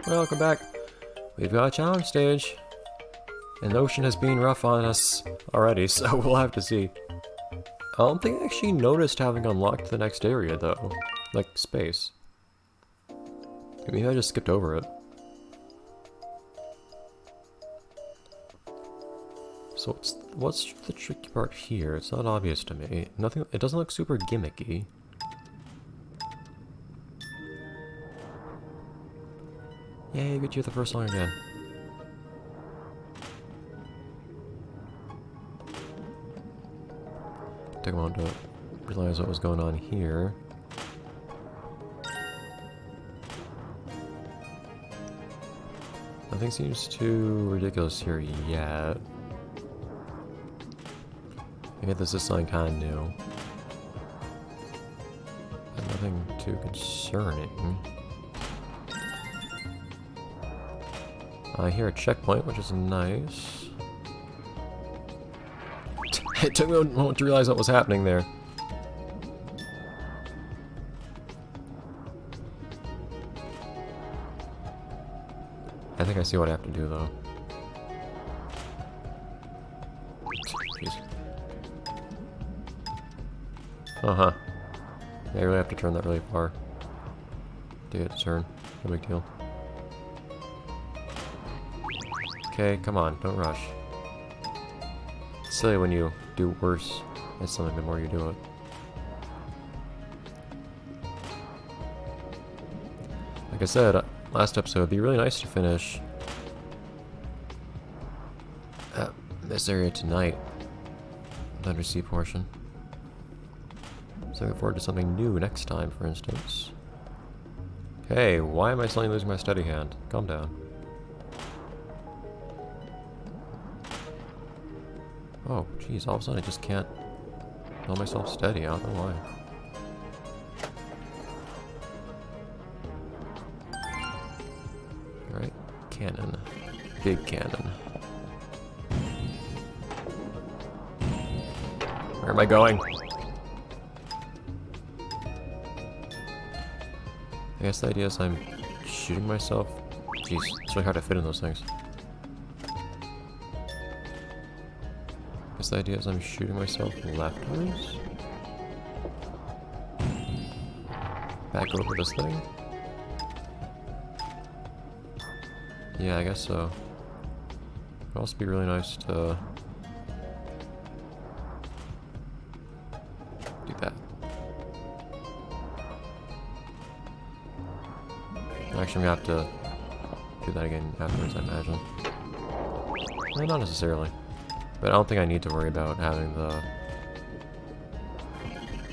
Welcome back. We've got a challenge stage. And the ocean has been rough on us already, so we'll have to see. I don't think I actually noticed having unlocked the next area, though. Like, space. Maybe I just skipped over it. So what's the tricky part here? It's not obvious to me. Nothing. It doesn't look super gimmicky. Yay, get you the first song again. Took a moment to realize what was going on here. Nothing seems too ridiculous here yet. I get this is something kind of new. But nothing too concerning. I hear a checkpoint, which is nice. It took me a moment to realize what was happening there. I think I see what I have to do, though. Jeez. Uh-huh. Yeah, I really have to turn that really far to get it to turn. No big deal. Okay, come on, don't rush. It's silly when you do worse at something the more you do it. Like I said, last episode, it'd be really nice to finish this area tonight. The undersea portion. So I look forward to something new next time, for instance. Hey, why am I suddenly losing my steady hand? Calm down. Oh, jeez, all of a sudden I just can't hold myself steady. I don't know why. Alright, cannon. Big cannon. Where am I going? I guess the idea is I'm shooting myself. Jeez, it's really hard to fit in those things. I guess the idea is I'm shooting myself leftwards. Back over this thing. Yeah, I guess so. It'd also be really nice to do that. Actually, I'm gonna have to do that again afterwards, I imagine. Well, not necessarily. But I don't think I need to worry about having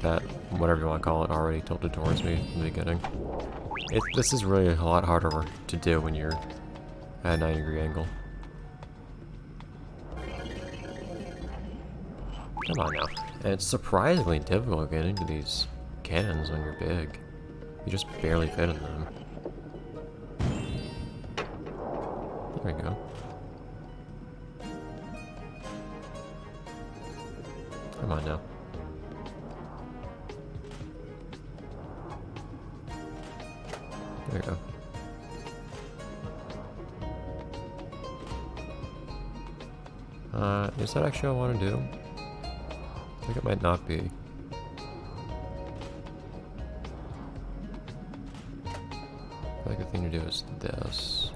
that, whatever you want to call it, already tilted towards me from the beginning. This is really a lot harder to do when you're at a 90-degree angle. Come on now. And it's surprisingly difficult getting into these cannons when you're big. You just barely fit in them. There we go. Come on now. There you go. Is that actually what I want to do? I think it might not be. I think the thing to do is this.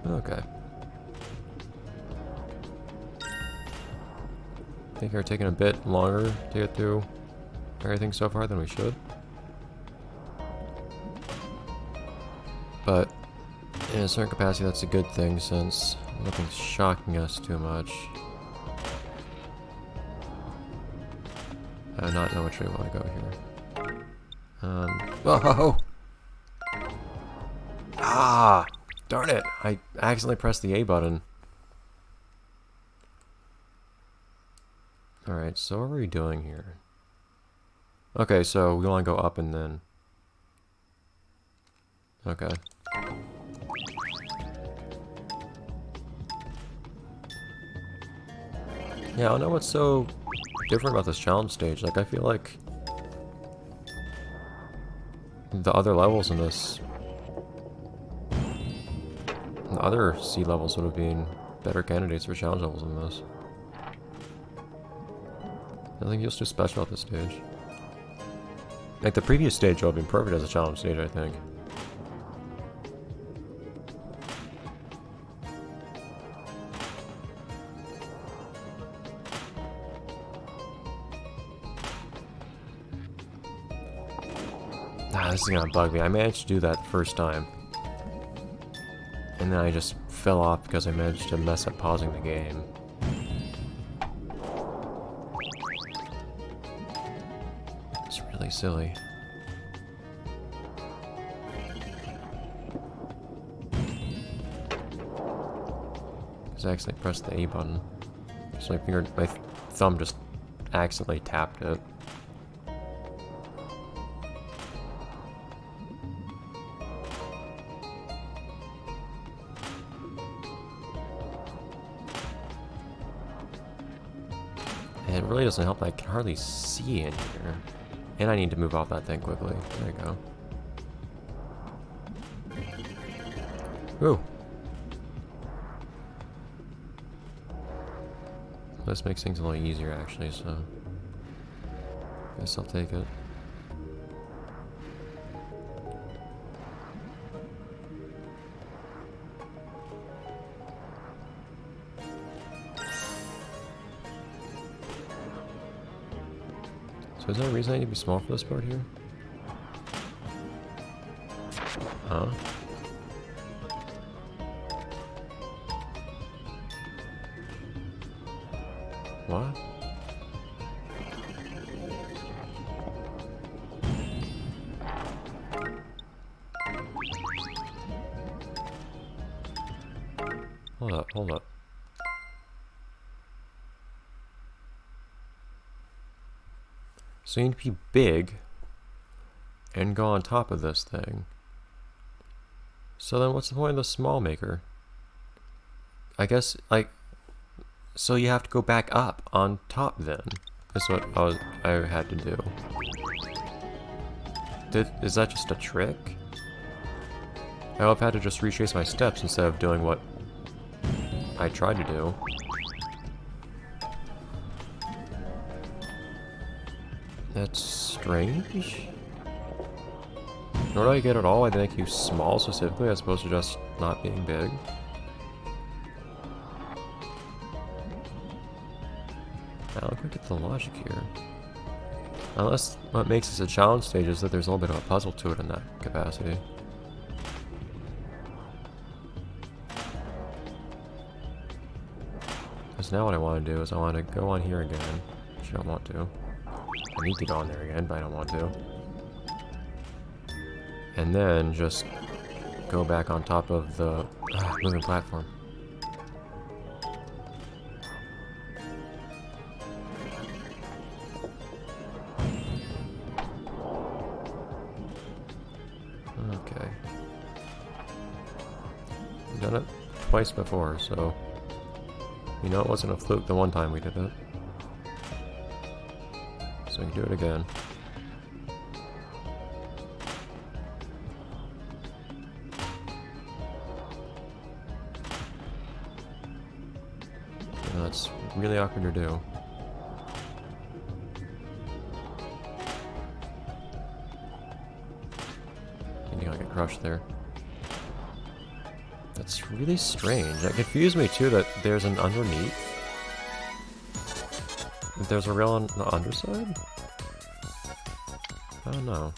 Okay. I think we're taking a bit longer to get through everything so far than we should. But in a certain capacity, that's a good thing since nothing's shocking us too much. I do not know which way we want to go here. Whoa! Ah! Darn it! I accidentally pressed the A button. Alright, so what are we doing here? Okay, so we want to go up and then... Okay. Yeah, I don't know what's so different about this challenge stage. Like, I feel like the other levels in this, the other sea levels would have been better candidates for challenge levels than this. Nothing feels too special about this stage. Like, the previous stage would have been perfect as a challenge stage, I think. This is gonna bug me. I managed to do that the first time. And then I just fell off because I managed to mess up pausing the game. It's really silly. Because I accidentally pressed the A button. So my thumb just accidentally tapped it. It really doesn't help that I can hardly see in here. And I need to move off that thing quickly. There you go. Ooh. This makes things a little easier actually, so guess I'll take it. So is there a reason I need to be small for this part here? Huh? What? Hold up. So you need to be big and go on top of this thing. So then what's the point of the small maker? I guess, like, so you have to go back up on top then. That's what I had to do. Is that just a trick? I would have had to just retrace my steps instead of doing what I tried to do. That's strange. Nor do I get at all why they make you small specifically as opposed to just not being big. I don't quite get the logic here. Unless what makes this a challenge stage is that there's a little bit of a puzzle to it in that capacity. Because now what I want to do is I want to go on here again, which I don't want to. I need to go on there again, but I don't want to. And then just go back on top of the moving platform. Okay. We've done it twice before, so you know it wasn't a fluke the one time we did it. So we can do it again. That's really awkward to do. I think I'll get crushed there. That's really strange. It confused me too that there's an underneath. There's a rail on the underside? I don't know.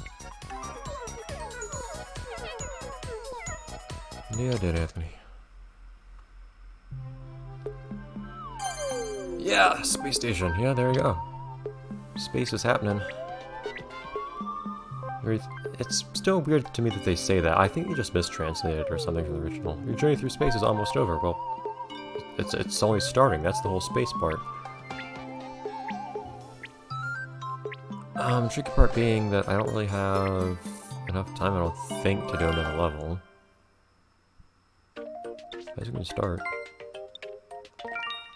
Yeah, I did, Anthony. Yeah, space station. Yeah, there you go. Space is happening. It's still weird to me that they say that. I think they just mistranslated or something from the original. Your journey through space is almost over. Well, it's only starting. That's the whole space part. Tricky part being that I don't really have enough time, I don't think, to do another level. How's it gonna start?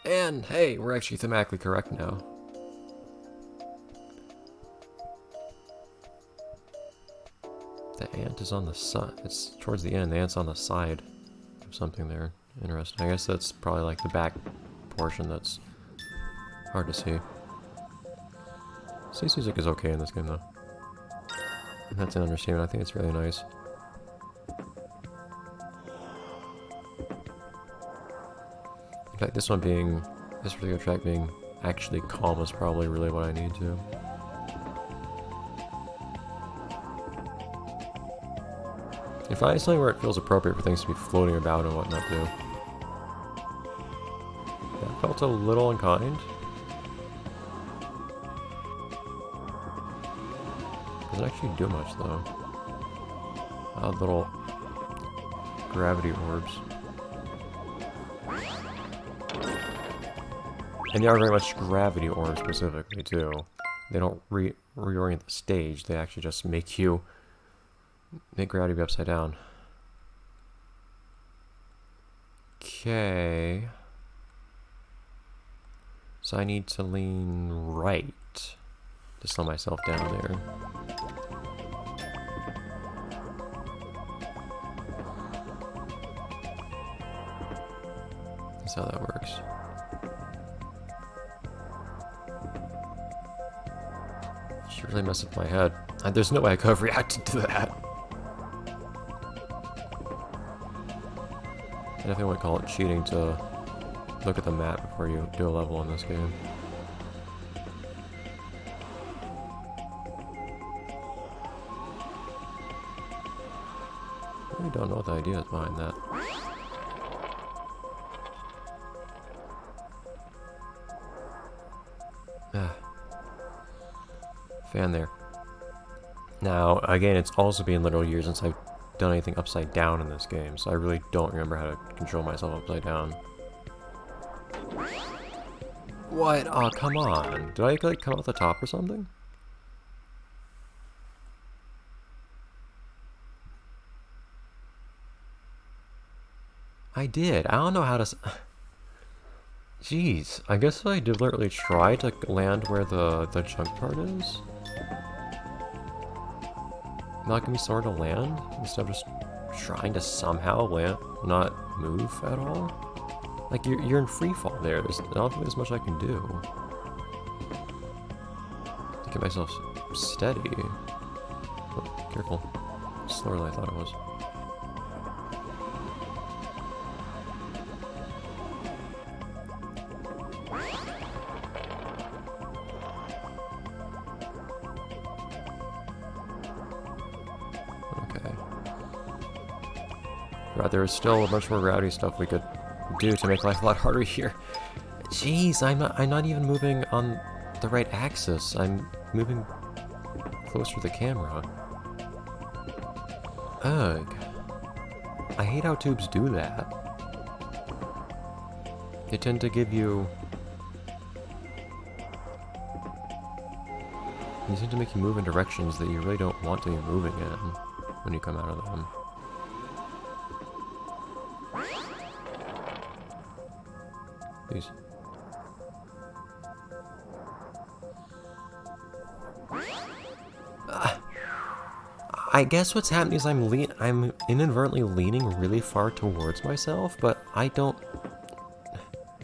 And hey, we're actually thematically correct now. The ant is on the side. It's towards the end. The ant's on the side of something there. Interesting. I guess that's probably like the back portion that's hard to see. Stacy's music is okay in this game though. And that's an understatement. I think it's really nice. In fact, this particular track being actually calm is probably really what I need to. If I something where it feels appropriate for things to be floating about and whatnot too. That felt a little unkind. Doesn't actually do much though. Odd little gravity orbs. And they are very much gravity orbs specifically too. They don't reorient the stage, they actually just make gravity be upside down. Okay. So I need to lean right to slow myself down there. That's how that works. She really messed with my head. There's no way I could have reacted to that. I definitely wouldn't call it cheating to look at the map before you do a level in this game. I really don't know what the idea is behind that. Fan there. Now, again, it's also been literal years since I've done anything upside down in this game, so I really don't remember how to control myself upside down. What? Oh, come on. Did I, like, come out the top or something? I did. I don't know how to... Jeez. I guess I deliberately tried to land where the chunk part is. Not gonna be sort of land instead of just trying to somehow land, not move at all. Like you're in free fall there. I don't think there's much I can do to get myself steady. Oh, careful, slower than I thought it was. Right, there is still a bunch more gravity stuff we could do to make life a lot harder here. Jeez, I'm not even moving on the right axis. I'm moving closer to the camera. Ugh. I hate how tubes do that. They tend to give you... They tend to make you move in directions that you really don't want to be moving in when you come out of them. Please. I guess what's happening is I'm inadvertently leaning really far towards myself, but I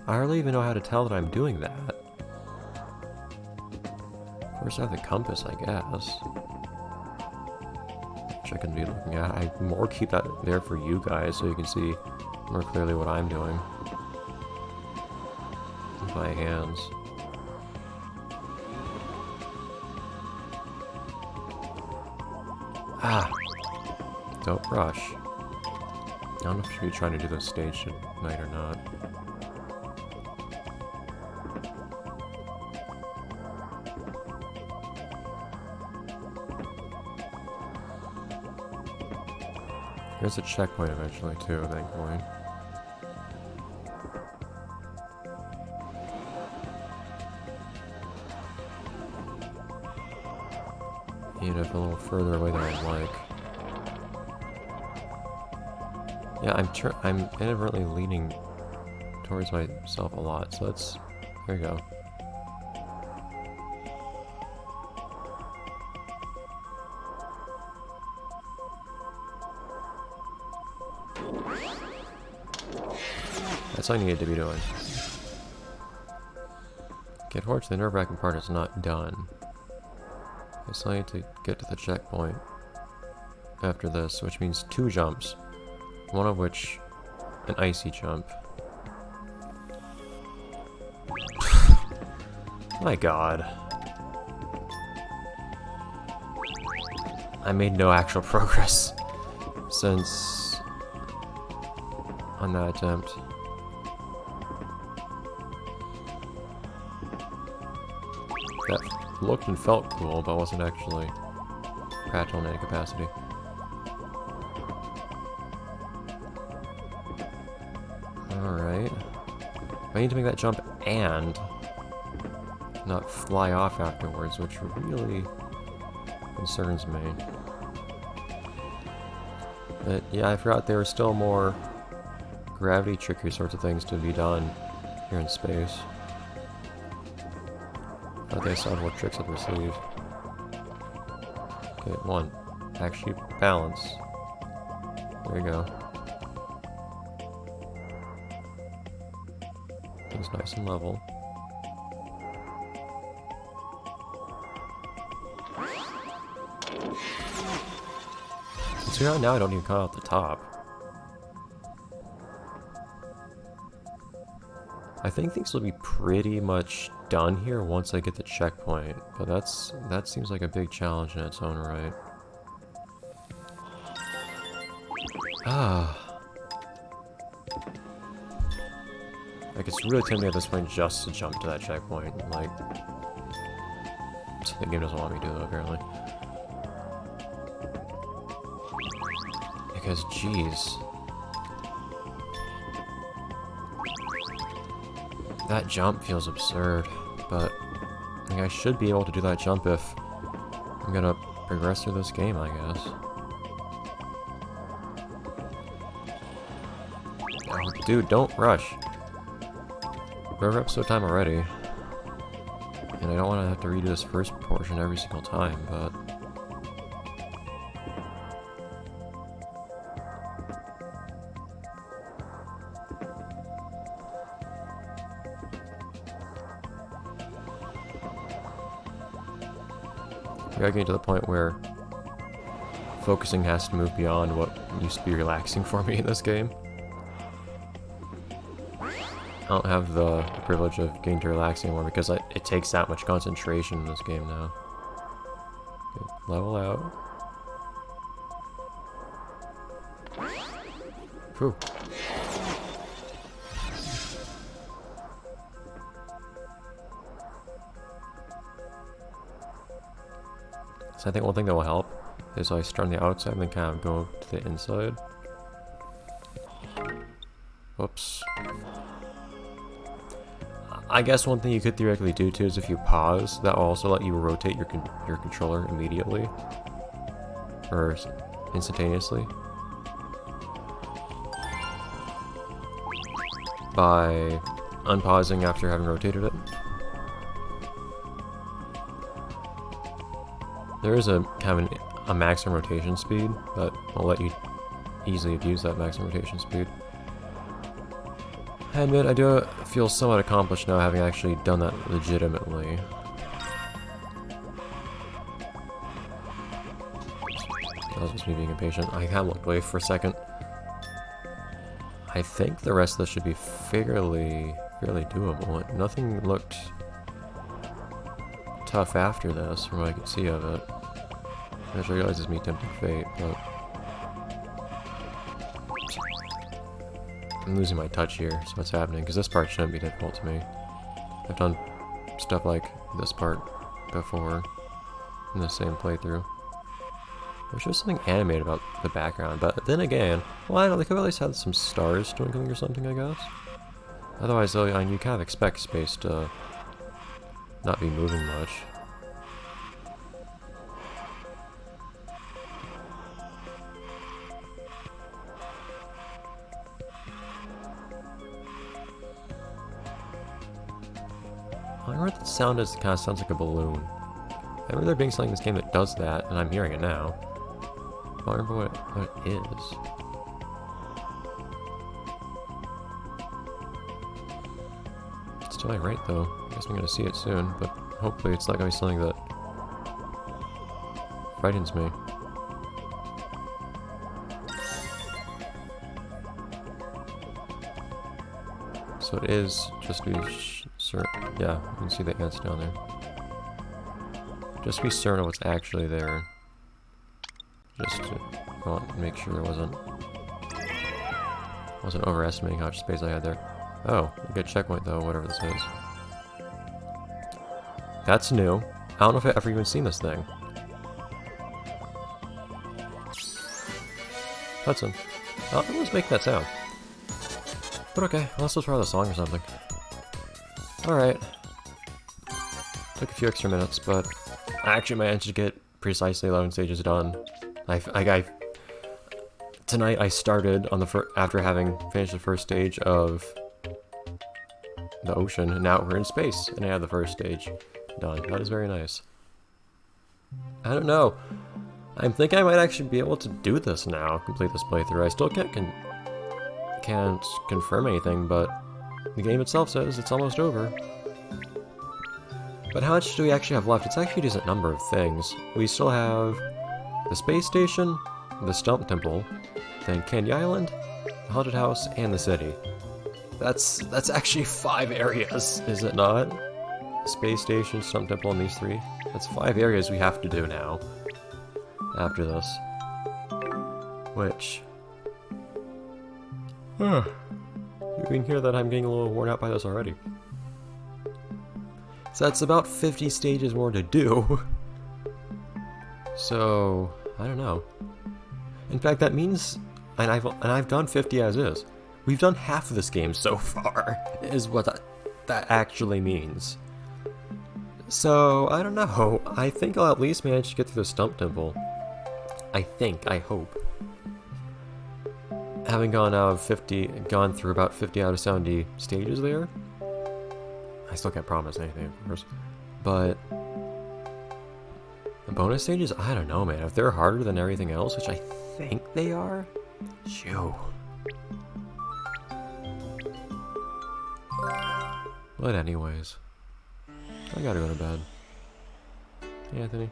hardly even know how to tell that I'm doing that. Of course I have the compass, I guess. Which I can be looking at. I more keep that there for you guys so you can see more clearly what I'm doing. With my hands. Ah! Don't rush. I don't know if I should be trying to do this stage tonight or not. There's a checkpoint eventually too, thankfully. Even if a little further away than I'd like. Yeah, I'm inadvertently leaning towards myself a lot, so let's... There we go. That's all I needed to be doing. Okay, unfortunately, the nerve-wracking part is not done. I still need to get to the checkpoint after this, which means 2 jumps. One of which, an icy jump. My god. I made no actual progress since on that attempt. That looked and felt cool, but wasn't actually practical in any capacity. Alright. I need to make that jump and not fly off afterwards, which really concerns me. But yeah, I forgot there were still more gravity trickery sorts of things to be done here in space. I thought they saw more tricks up their sleeve. Okay, 1. Actually balance. There you go. Things nice and level. See how now I don't even cut out the top. I think things will be pretty much done here once I get the checkpoint, but that seems like a big challenge in its own right. Ah. Like, it's really tempting at this point just to jump to that checkpoint, like... The game doesn't want me to, apparently. Because, jeez. That jump feels absurd, but like, I should be able to do that jump if I'm gonna progress through this game, I guess. Oh, dude, don't rush. We're over episode time already. And I don't want to have to redo this first portion every single time, but... We are getting to the point where focusing has to move beyond what used to be relaxing for me in this game. I don't have the privilege of getting to relax anymore because it takes that much concentration in this game now. Okay, level out. Whew. So I think one thing that will help is I start on the outside and then kind of go to the inside. Whoops. I guess one thing you could theoretically do too is if you pause, that will also let you rotate your controller immediately. Or instantaneously. By unpausing after having rotated it. There is a kind of a maximum rotation speed, but I'll let you easily abuse that maximum rotation speed. I admit, I do feel somewhat accomplished now having actually done that legitimately. That was just me being impatient. I kind of looked away for a second. I think the rest of this should be fairly doable. Nothing looked tough after this, from what I could see of it. Which I realize is me tempting fate, but... I'm losing my touch here, so what's happening? Because this part shouldn't be difficult to me. I've done stuff like this part before in the same playthrough. There's just something animated about the background, but then again, well, I don't know, they could at least have some stars twinkling or something, I guess. Otherwise, though, you kind of expect space to not be moving much. sound is kind of sounds like a balloon. I remember there being something in this game that does that, and I'm hearing it now. I don't remember what it is. It's totally right though. I guess I'm gonna see it soon, but hopefully it's not gonna be something that frightens me. So it is just be certain. Yeah, you can see the ants down there. Just be certain of what's actually there. Just to go on and make sure there wasn't overestimating how much space I had there. Oh, a good checkpoint though, whatever this is. That's new. I don't know if I've ever even seen this thing. Hudson. Oh, it was making that sound. But okay, unless let's try the song or something. Alright. Took a few extra minutes, but I actually managed to get precisely 11 stages done. Tonight I started on the after having finished the first stage of the ocean, and now we're in space, and I have the first stage done. That is very nice. I don't know. I'm thinking I might actually be able to do this now, complete this playthrough. I still can't confirm anything, but the game itself says it's almost over. But how much do we actually have left? It's actually a decent number of things. We still have the space station, the Stump Temple, then Candy Island, the Haunted House, and the city. That's actually 5 areas, is it not? Space station, Stump Temple, and these 3. That's 5 areas we have to do now. After this. Which... you can hear that I'm getting a little worn out by this already. So that's about 50 stages more to do. So, I don't know. In fact, that means, and I've done 50 as is. We've done half of this game so far, is what that actually means. So, I don't know. I think I'll at least manage to get through the Stump Temple. I hope. Having gone through about 50 out of 70 stages there. I still can't promise anything, of course. But the bonus stages, I don't know, man. If they're harder than everything else, which I think they are, shoo. But anyways, I gotta go to bed. Hey, Anthony.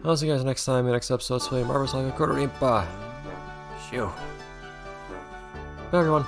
I'll see you guys next time in the next episode. Let's play Marble Saga Kororinpa. Shoo. Bye, everyone.